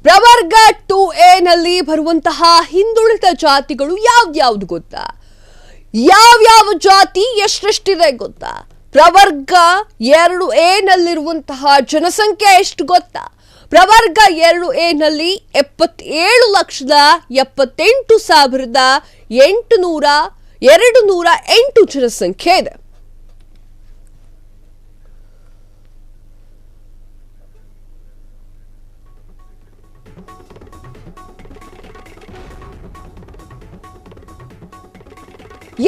ಪ್ರವರ್ಗ 2A ನಲ್ಲಿ ಬರುವಂತಹ ಹಿಂದುಳಿದ ಜಾತಿಗಳು ಯಾವ್ಯಾವ್ದು ಗೊತ್ತಾ? ಯಾವ್ಯಾವ ಜಾತಿ ಎಷ್ಟೆಷ್ಟಿದೆ ಗೊತ್ತಾ? ಪ್ರವರ್ಗ 2A ನಲ್ಲಿರುವಂತಹ ಜನಸಂಖ್ಯೆ ಎಷ್ಟು ಗೊತ್ತಾ? ಪ್ರವರ್ಗ 2A ನಲ್ಲಿ 77,78,208 ಜನಸಂಖ್ಯೆ ಇದೆ.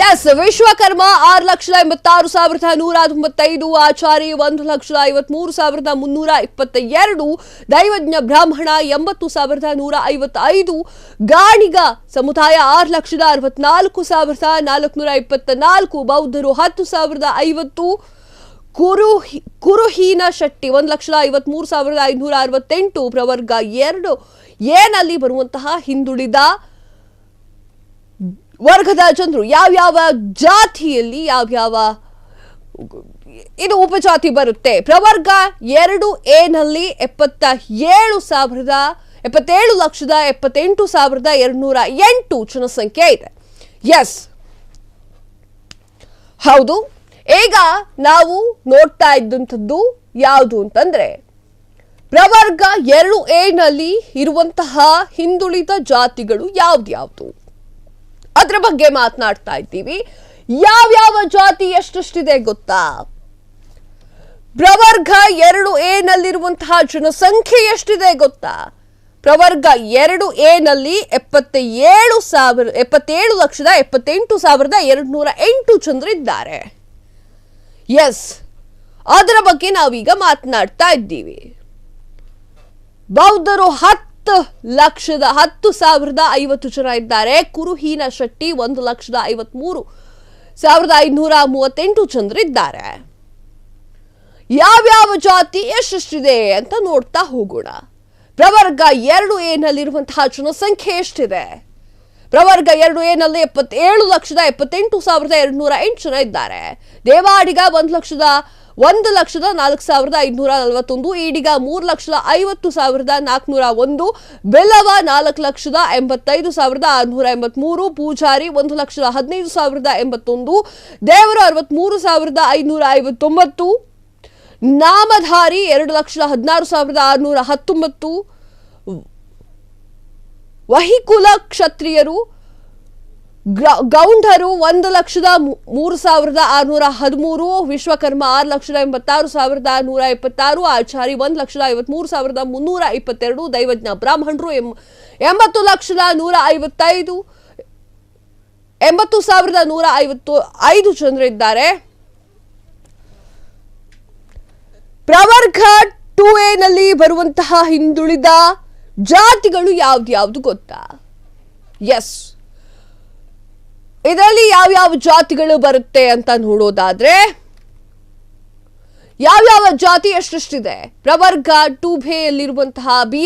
ಎಸ್, ವಿಶ್ವಕರ್ಮ 6,86,195, ಆಚಾರಿ 1,53,322, ದೈವಜ್ಞ ಬ್ರಾಹ್ಮಣ 80,155, ಗಾಣಿಗ ಸಮುದಾಯ 6,64,424, ಬೌದ್ಧರು 10,050, ಕುರುಹೀನ ಶೆಟ್ಟಿ 1,53,568. ಪ್ರವರ್ಗ 2A ನಲ್ಲಿ ಬರುವಂತಹ ಹಿಂದುಳಿದ ವರ್ಗದ ಜನರು ಯಾವ್ಯಾವ ಜಾತಿಯಲ್ಲಿ ಯಾವ್ಯಾವ ಇದು ಉಪಜಾತಿ ಬರುತ್ತೆ? ಪ್ರವರ್ಗ 2A ನಲ್ಲಿ 77,78,208 ಜನಸಂಖ್ಯೆ ಇದೆ. ಎಸ್, ಹೌದು. ಈಗ ನಾವು ನೋಡ್ತಾ ಇದ್ದಂಥದ್ದು ಯಾವುದು ಅಂತಂದ್ರೆ, ಪ್ರವರ್ಗ 2A ನಲ್ಲಿ ಇರುವಂತಹ ಹಿಂದುಳಿದ ಜಾತಿಗಳು ಯಾವ್ದ್ಯಾವ್ದು ಅದ್ರ ಬಗ್ಗೆ ಮಾತನಾಡ್ತಾ ಇದ್ದೀವಿ. ಯಾವ್ಯಾವ ಜಾತಿ ಎಷ್ಟೆಷ್ಟಿದೆ ಗೊತ್ತಾ? ಪ್ರವರ್ಗ 2A ನಲ್ಲಿರುವಂತಹ ಜನಸಂಖ್ಯೆ ಎಷ್ಟಿದೆ ಗೊತ್ತಾ? ಪ್ರವರ್ಗ 2A ನಲ್ಲಿ 77,78,208 ಜನರಿದ್ದಾರೆ. ಎಸ್, ಅದರ ಬಗ್ಗೆ ನಾವೀಗ ಮಾತನಾಡ್ತಾ ಇದ್ದೀವಿ. ಬೌದ್ಧರು 10,10,050 ಜನ ಇದ್ದಾರೆ. ಕುರುಹೀನ ಶೆಟ್ಟಿ 1,53,538 ಜನರಿದ್ದಾರೆ. ಯಾವ್ಯಾವ ಜಾತಿ ಎಷ್ಟೆಷ್ಟಿದೆ ಅಂತ ನೋಡ್ತಾ ಹೋಗೋಣ. ಪ್ರವರ್ಗ 2A ನಲ್ಲಿರುವಂತಹ ಜನಸಂಖ್ಯೆ ಎಷ್ಟಿದೆ? ಪ್ರವರ್ಗ 2A ನಲ್ಲಿ 77,78,208 ಜನ ಇದ್ದಾರೆ. ದೇವಾಡಿಗ 1,04,541, ಈಡಿಗ 3,50,401, ಬೆಲ್ಲವ 4,85,683, ಪೂಜಾರಿ 1,15,081, ದೇವರು 63,559, ನಾಮಧಾರಿ 2,16,619, ವಹಿಕುಲ ಕ್ಷತ್ರಿಯರು ಗೌಂಢರು 1,03,613, ವಿಶ್ವಕರ್ಮ 6,86,126, ಆಚಾರಿ 1,53,322, ದೈವಜ್ಞ ಬ್ರಾಹ್ಮಣರು 80,155, 80,155 ಜನರಿದ್ದಾರೆ. ಪ್ರವರ್ಗ 2A ನಲ್ಲಿ ಬರುವಂತಹ ಹಿಂದುಳಿದ ಜಾತಿಗಳು ಯಾವ್ದ್ಯಾವ್ದು ಗೊತ್ತಾ? ಎಸ್, ಇದರಲ್ಲಿ ಯಾವ್ಯಾವ ಜಾತಿಗಳು ಬರುತ್ತೆ ಅಂತ ನೋಡೋದಾದ್ರೆ, ಯಾವ್ಯಾವ ಜಾತಿ ಎಷ್ಟೆಷ್ಟಿದೆ? ಪ್ರವರ್ಗ 2B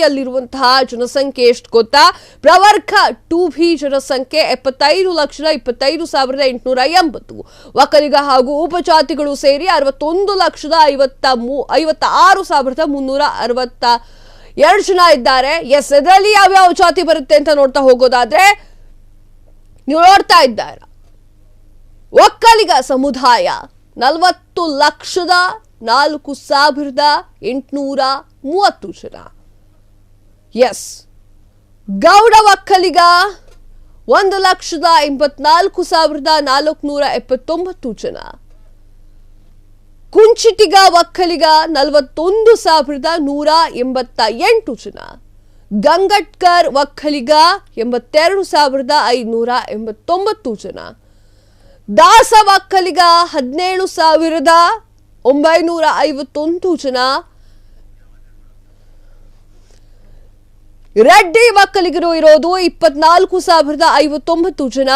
ಯಲ್ಲಿರುವಂತಹ ಜನಸಂಖ್ಯೆ ಎಷ್ಟು ಗೊತ್ತಾ? ಪ್ರವರ್ಗ 2B ಜನಸಂಖ್ಯೆ 75,25,880, ಒಕ್ಕಲಿಗ ಹಾಗೂ ಉಪಜಾತಿಗಳು ಸೇರಿ 61,56,362 ಜನ ಇದ್ದಾರೆ. ಎಸ್, ಇದರಲ್ಲಿ ಯಾವ್ಯಾವ ಜಾತಿ ಬರುತ್ತೆ ಅಂತ ನೋಡ್ತಾ ಹೋಗೋದಾದ್ರೆ, ನೀವು ನೋಡ್ತಾ ಇದ್ದಾರೆ ಒಕ್ಕಲಿಗ ಸಮುದಾಯ 40,04,830 ಜನ. ಎಸ್, ಗೌಡ ಒಕ್ಕಲಿಗ 1,84,479 ಜನ. ಕುಂಚಿಟಿಗ ಒಕ್ಕಲಿಗ 41,188 ಜನ. ಗಂಗಟ್ಕರ್ ಒಕ್ಕಲಿಗ 82,589 ಜನ. ದಾಸ ಒಕ್ಕಲಿಗ 17,951 ಜನ. ರೆಡ್ಡಿ ಒಕ್ಕಲಿಗರು ಇರೋದು 24,059 ಜನ.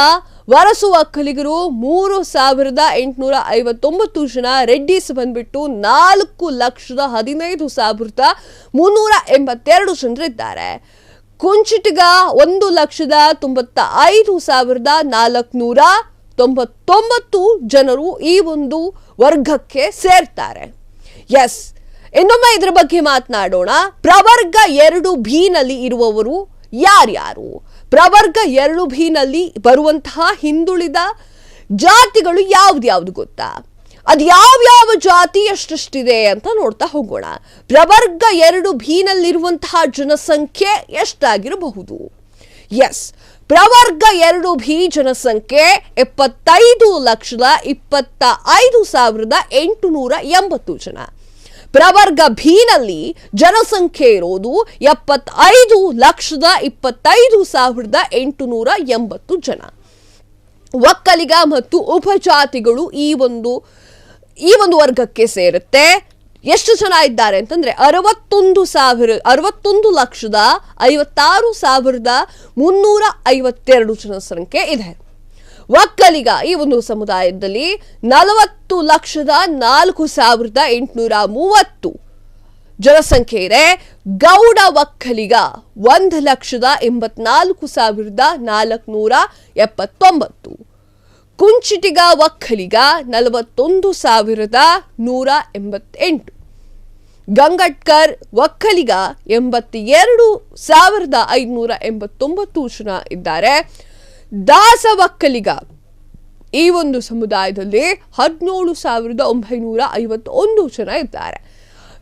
ವರಸು ಒಕ್ಕಲಿಗರು 3,859 ಜನ. ರೆಡ್ಡಿಸ್ ಬಂದ್ಬಿಟ್ಟು 4,15,382 ಜನರಿದ್ದಾರೆ. ಕುಂಚಿಟಿಗ 1,95,499 ಜನರು ಈ ಒಂದು ವರ್ಗಕ್ಕೆ ಸೇರ್ತಾರೆ. ಎಸ್, ಇನ್ನೊಮ್ಮೆ ಇದರ ಬಗ್ಗೆ ಮಾತನಾಡೋಣ. ಪ್ರವರ್ಗ 2B ನಲ್ಲಿ ಇರುವವರು ಯಾರ್ಯಾರು? ಪ್ರವರ್ಗ 2B ನಲ್ಲಿ ಬರುವಂತಹ ಹಿಂದುಳಿದ ಜಾತಿಗಳು ಯಾವ್ದು ಗೊತ್ತಾ? ಅದು ಯಾವ್ಯಾವ ಜಾತಿ ಎಷ್ಟೆಷ್ಟಿದೆ ಅಂತ ನೋಡ್ತಾ ಹೋಗೋಣ. ಪ್ರವರ್ಗ 2B ನಲ್ಲಿರುವಂತಹ ಜನಸಂಖ್ಯೆ ಎಷ್ಟಾಗಿರಬಹುದು? ಎಸ್, ಪ್ರವರ್ಗ 2B ಜನಸಂಖ್ಯೆ 75,25,880 ಜನ. ಪ್ರವರ್ಗ B ನಲ್ಲಿ ಜನಸಂಖ್ಯೆ ಇರೋದು 75,25,880 ಜನ. ಒಕ್ಕಲಿಗ ಮತ್ತು ಉಪಜಾತಿಗಳು ಈ ಒಂದು ವರ್ಗಕ್ಕೆ ಸೇರುತ್ತೆ. ಎಷ್ಟು ಜನ ಇದ್ದಾರೆ ಅಂತಂದ್ರೆ 61,56,352 ಜನಸಂಖ್ಯೆ ಇದೆ. ಒಕ್ಕಲಿಗ ಈ ಒಂದು ಸಮುದಾಯದಲ್ಲಿ 40,04,830 ಜನಸಂಖ್ಯೆ ಇದೆ. ಗೌಡ ಒಕ್ಕಲಿಗ 1,84,479. ಕುಂಚಿಟಿಗ ಒಕ್ಕಲಿಗ 41,188. ಗಂಗಟ್ಕರ್ ಒಕ್ಕಲಿಗ 82,589 ಜನ ಇದ್ದಾರೆ. ದಾಸ ಒಕ್ಕಲಿಗ ಈ ಒಂದು ಸಮುದಾಯದಲ್ಲಿ 17,951 ಜನ ಇದ್ದಾರೆ.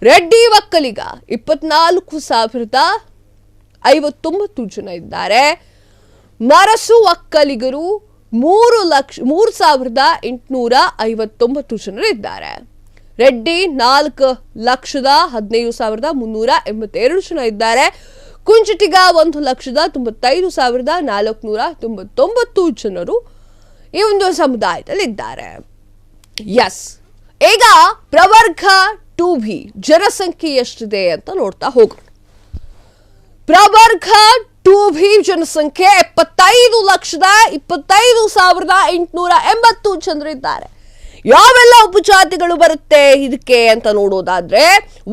ರೆಡ್ಡಿ ಒಕ್ಕಲಿಗ 24,059 ಜನ ಇದ್ದಾರೆ. ಮರಸು ಒಕ್ಕಲಿಗರು 3,859 ಜನರು ಇದ್ದಾರೆ. ರೆಡ್ಡಿ 4,15,382 ಜನ ಇದ್ದಾರೆ. ಕುಂಚಿಟಿಗ 1,95,499 ಜನರು ಈ ಒಂದು ಸಮುದಾಯದಲ್ಲಿ ಇದ್ದಾರೆ. ಎಸ್, ಈಗ ಪ್ರವರ್ಗ 2B ಜನಸಂಖ್ಯೆ ಎಷ್ಟಿದೆ ಅಂತ ನೋಡ್ತಾ ಹೋಗೋಣ. ಪ್ರವರ್ಗ 2B ಜನಸಂಖ್ಯೆ 75,25,880 ಜನರಿದ್ದಾರೆ. ಯಾವೆಲ್ಲ ಉಪಜಾತಿಗಳು ಬರುತ್ತೆ ಇದಕ್ಕೆ ಅಂತ ನೋಡೋದಾದ್ರೆ,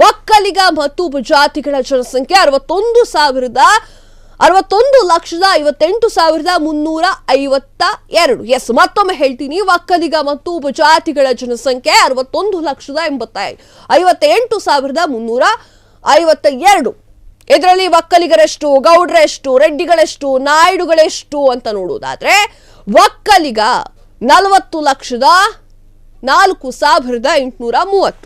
ಒಕ್ಕಲಿಗ ಮತ್ತು ಉಪಜಾತಿಗಳ ಜನಸಂಖ್ಯೆ 61,58,352. ಎಸ್, ಮತ್ತೊಮ್ಮೆ ಹೇಳ್ತೀನಿ, ಒಕ್ಕಲಿಗ ಮತ್ತು ಉಪಜಾತಿಗಳ ಜನಸಂಖ್ಯೆ 61,58,352. ಇದರಲ್ಲಿ ಒಕ್ಕಲಿಗರೆಷ್ಟು, ಗೌಡ್ರೆಷ್ಟು, ರೆಡ್ಡಿಗಳೆಷ್ಟು, ನಾಯ್ಡುಗಳೆಷ್ಟು ಅಂತ ನೋಡೋದಾದ್ರೆ, ಒಕ್ಕಲಿಗ 40,04,830.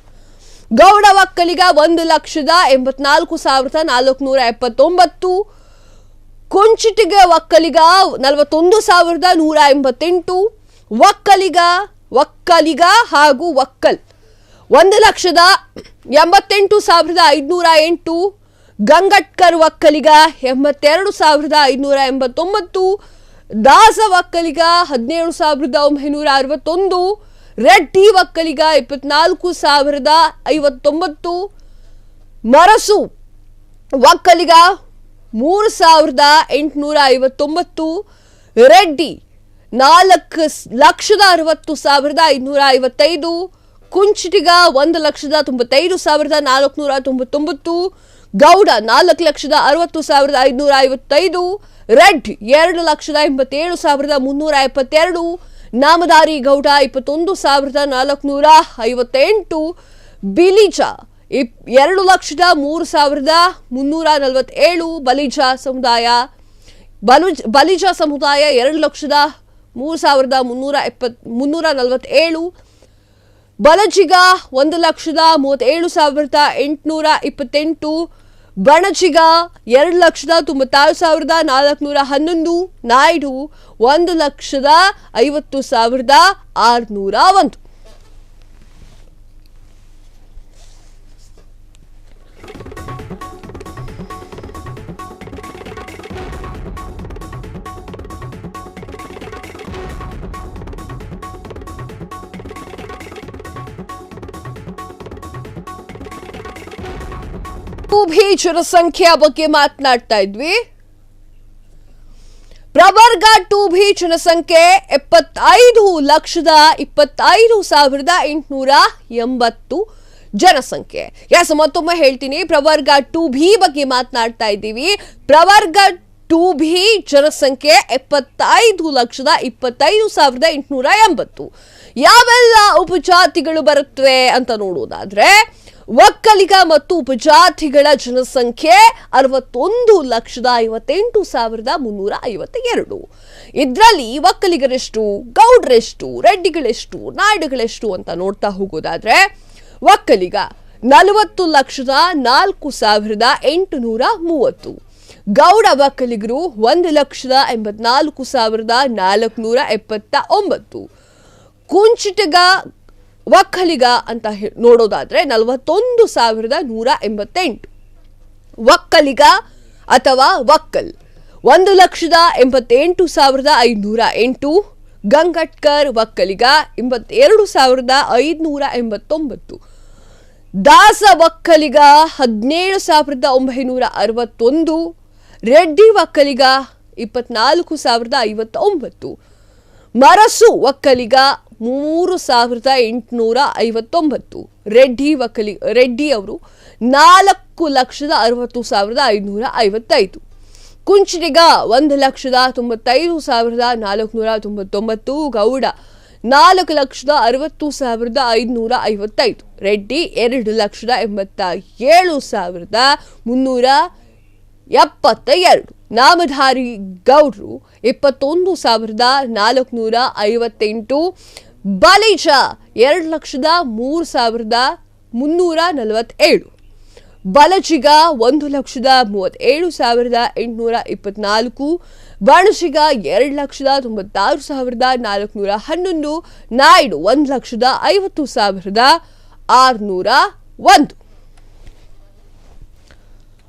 ಗೌಡ ಒಕ್ಕಲಿಗ 1,84,479. ಕುಂಚಿಟಿಗ ಒಕ್ಕಲಿಗ 41,188. ಒಕ್ಕಲಿಗ ಹಾಗೂ ಒಕ್ಕಲ್ 1,88,508. ಗಂಗಟ್ಕರ್ ಒಕ್ಕಲಿಗ 82,589. ದಾಸ ಒಕ್ಕಲಿಗ 17,961. ರೆಡ್ಡಿ ಒಕ್ಕಲಿಗ 24,059. ಮರಸು ಒಕ್ಕಲಿಗ 3,859. ರೆಡ್ಡಿ 4,60,555. ಕುಂಚಿಟಿಗ 1,95,499. ಗೌಡ 4,60,555. ರೆಡ್ಡಿ 2,87,372. ನಾಮದಾರಿ ಗೌಡ 21,458. ಬಿಲಿಜ 2,03,347. ಬಲಿಜ ಸಮುದಾಯ 2,03,347. ಬಲಜಿಗ 1,37,828. ಬಣಜಿಗ 2,96,411. ನಾಯ್ಡು 1,50,601. ಜನಸಂಖ್ಯೆಯ ಬಗ್ಗೆ ಮಾತನಾಡ್ತಾ ಇದ್ವಿ. ಪ್ರವರ್ಗ 2B ಜನಸಂಖ್ಯೆ 75,25,880 ಜನಸಂಖ್ಯೆ. ಎಸ್, ಮತ್ತೊಮ್ಮೆ ಹೇಳ್ತೀನಿ, ಪ್ರವರ್ಗ 2B ಬಗ್ಗೆ ಮಾತನಾಡ್ತಾ ಇದ್ದೀವಿ. ಪ್ರವರ್ಗ 2B ಜನಸಂಖ್ಯೆ 75,25,880. ಯಾವೆಲ್ಲ ಉಪಜಾತಿಗಳು ಬರುತ್ತವೆ ಅಂತ ನೋಡೋದಾದ್ರೆ, ಒಕ್ಕಲಿಗ ಮತ್ತು ಉಪಜಾತಿಗಳ ಜನಸಂಖ್ಯೆ 61,58,352. ಇದರಲ್ಲಿ ಒಕ್ಕಲಿಗರೆಷ್ಟು, ಗೌಡ್ರೆಷ್ಟು, ರೆಡ್ಡಿಗಳೆಷ್ಟು, ನಾಯ್ಡುಗಳೆಷ್ಟು ಅಂತ ನೋಡ್ತಾ ಹೋಗೋದಾದ್ರೆ ಒಕ್ಕಲಿಗ 40,04,830, ಗೌಡ ಒಕ್ಕಲಿಗರು 1,84,479, ಕುಂಚಿಟಿಗ ಒಕ್ಕಲಿಗ ಅಂತ ನೋಡೋದಾದ್ರೆ 41,188, ಒಕ್ಕಲಿಗ ಅಥವಾ ಒಕ್ಕಲ್ 1,88,508, ಗಂಗಟ್ಕರ್ ಒಕ್ಕಲಿಗ 82,589, ದಾಸ ಒಕ್ಕಲಿಗ 17,961, ರೆಡ್ಡಿ ಒಕ್ಕಲಿಗ 24,059, ಮರಸು ಒಕ್ಕಲಿಗ 3,859, ರೆಡ್ಡಿ ಅವರು 4,60,555, ಕುಂಚಿಟಿಗ 1,95,499, ಗೌಡ 4,60,555, ರೆಡ್ಡಿ 2,87,372, ನಾಮಧಾರಿ ಗೌಡ್ರು 21,458, ಬಲಿಜ 2,03,347, ಬಲಜಿಗ 1,37,824, ಬಣಜಿಗ 2,96,411, ನಾಯ್ಡು 1,50,601.